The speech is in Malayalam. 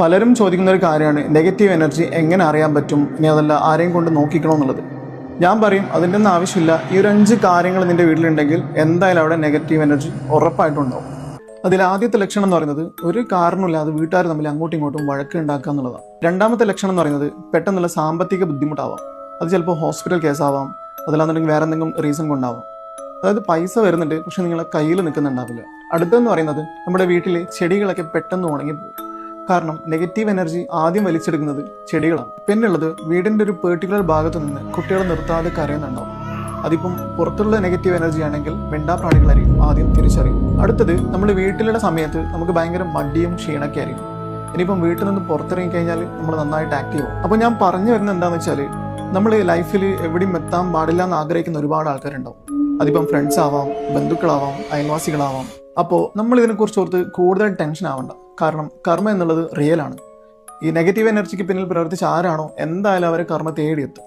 പലരും ചോദിക്കുന്ന ഒരു കാര്യമാണ് നെഗറ്റീവ് എനർജി എങ്ങനെ അറിയാൻ പറ്റും, ഇനി അതല്ല ആരെയും കൊണ്ട് നോക്കിക്കണമെന്നുള്ളത്. ഞാൻ പറയും അതിൻ്റെ ഒന്നും ആവശ്യമില്ല. ഈ ഒരു 5 കാര്യങ്ങൾ നിൻ്റെ വീട്ടിലുണ്ടെങ്കിൽ എന്തായാലും അവിടെ നെഗറ്റീവ് എനർജി ഉറപ്പായിട്ടും ഉണ്ടാവും. അതിൽ ആദ്യത്തെ ലക്ഷണം എന്ന് പറയുന്നത് ഒരു കാരണമില്ലാതെ വീട്ടുകാർ തമ്മിൽ അങ്ങോട്ടും ഇങ്ങോട്ടും വഴക്ക് ഉണ്ടാക്കുക എന്നുള്ളതാണ്. രണ്ടാമത്തെ ലക്ഷണം എന്ന് പറയുന്നത് പെട്ടെന്നുള്ള സാമ്പത്തിക ബുദ്ധിമുട്ടാവാം. അത് ചിലപ്പോൾ ഹോസ്പിറ്റൽ കേസാവാം, അതല്ലാന്നുണ്ടെങ്കിൽ വേറെ എന്തെങ്കിലും റീസൺ കൊണ്ടാവാം. അതായത് പൈസ വരുന്നുണ്ട് പക്ഷെ നിങ്ങളെ കയ്യിൽ നിൽക്കുന്നുണ്ടാവില്ല. അടുത്തെന്ന് പറയുന്നത് നമ്മുടെ വീട്ടിലെ ചെടികളൊക്കെ പെട്ടെന്ന് ഉണങ്ങിപ്പോകും. കാരണം നെഗറ്റീവ് എനർജി ആദ്യം വലിച്ചെടുക്കുന്നത് ചെടികളാണ്. പിന്നുള്ളത് വീടിൻ്റെ ഒരു പെർട്ടിക്കുലർ ഭാഗത്ത് നിന്ന് കുട്ടികൾ നിർത്താതെ കരയുന്നുണ്ടാവും. അതിപ്പം പുറത്തുള്ള നെഗറ്റീവ് എനർജി ആണെങ്കിൽ മിണ്ടാപ്രാണികളായിരിക്കും ആദ്യം തിരിച്ചറിയും. അടുത്തത് നമ്മൾ വീട്ടിലുള്ള സമയത്ത് നമുക്ക് ഭയങ്കര മടിയും ക്ഷീണൊക്കെ ആയിരിക്കും. ഇനിയിപ്പം വീട്ടിൽ നിന്ന് പുറത്തിറങ്ങി കഴിഞ്ഞാൽ നമ്മൾ നന്നായിട്ട് ആക്റ്റീവ് ആവും. അപ്പോൾ ഞാൻ പറഞ്ഞു വരുന്നത് എന്താണെന്ന് വെച്ചാൽ നമ്മൾ ലൈഫിൽ എവിടെയും എത്താൻ പാടില്ല എന്ന് ആഗ്രഹിക്കുന്ന ഒരുപാട് ആൾക്കാരുണ്ടാവും. അതിപ്പം ഫ്രണ്ട്സ് ആവാം, ബന്ധുക്കളാവാം, അയൽവാസികളാവാം. അപ്പോൾ നമ്മൾ ഇതിനെക്കുറിച്ച് ഓർത്ത് കൂടുതൽ ടെൻഷൻ ആവണ്ട. കാരണം കർമ്മ എന്നുള്ളത് റിയലാണ്. ഈ നെഗറ്റീവ് എനർജിക്ക് പിന്നിൽ പ്രവർത്തിച്ച ആരാണോ എന്തായാലും അവരെ കർമ്മ തേടിയെത്തും.